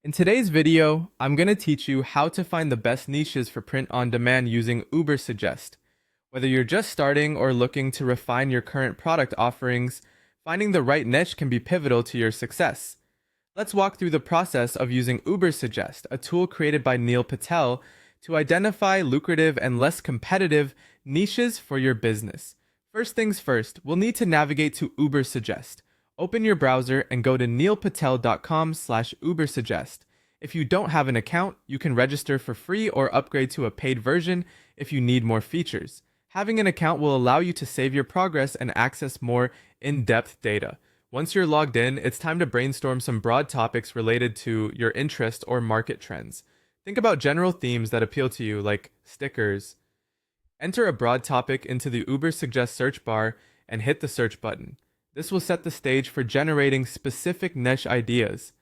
In today's video, I'm going to teach you how to find the best niches for print on demand using Ubersuggest. Whether you're just starting or looking to refine your current product offerings, finding the right niche can be pivotal to your success. Let's walk through the process of using Ubersuggest, a tool created by Neil Patel, to identify lucrative and less competitive niches for your business. First things first, we'll need to navigate to Ubersuggest. Open your browser and go to neilpatel.com/Ubersuggest. If you don't have an account, you can register for free or upgrade to a paid version if you need more features. Having an account will allow you to save your progress and access more in-depth data. Once you're logged in, it's time to brainstorm some broad topics related to your interest or market trends. Think about general themes that appeal to you, like stickers. Enter a broad topic into the Ubersuggest search bar and hit the search button. This will set the stage for generating specific niche ideas.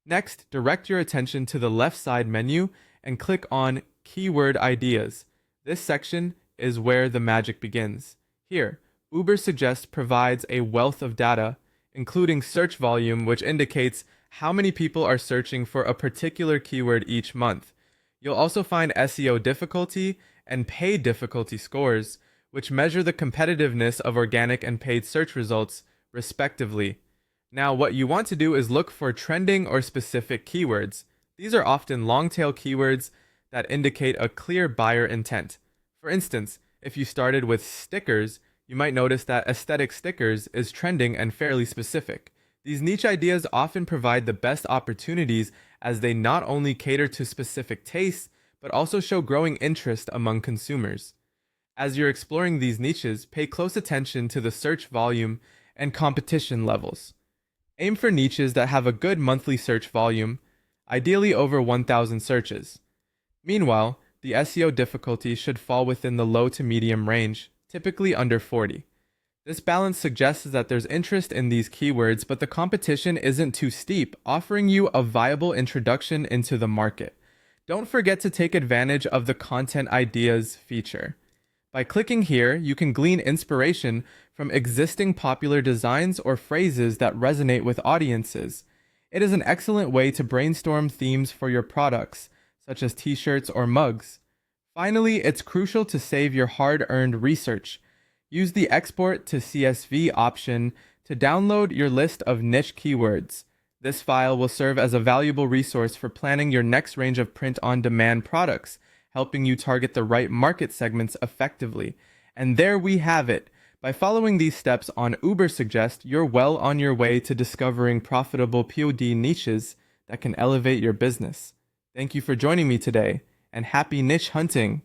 Next, direct your attention to the left side menu and click on Keyword Ideas. This section is where the magic begins. Here, Ubersuggest provides a wealth of data, including search volume, which indicates how many people are searching for a particular keyword each month. You'll also find SEO difficulty and paid difficulty scores, which measure the competitiveness of organic and paid search results, respectively. Now, what you want to do is look for trending or specific keywords. These are often long-tail keywords that indicate a clear buyer intent. For instance, if you started with stickers, you might notice that aesthetic stickers is trending and fairly specific. These niche ideas often provide the best opportunities as they not only cater to specific tastes, but also show growing interest among consumers. As you're exploring these niches, pay close attention to the search volume and competition levels. Aim for niches that have a good monthly search volume, ideally over 1,000 searches. Meanwhile, the SEO difficulty should fall within the low to medium range, typically under 40. This balance suggests that there's interest in these keywords, but the competition isn't too steep, offering you a viable introduction into the market. Don't forget to take advantage of the Content Ideas feature. By clicking here, you can glean inspiration from existing popular designs or phrases that resonate with audiences. It is an excellent way to brainstorm themes for your products, such as t-shirts or mugs. Finally, it's crucial to save your hard-earned research. Use the Export to CSV option to download your list of niche keywords. This file will serve as a valuable resource for planning your next range of print-on-demand products, helping you target the right market segments effectively. And there we have it. By following these steps on Ubersuggest, you're well on your way to discovering profitable POD niches that can elevate your business. Thank you for joining me today, and happy niche hunting!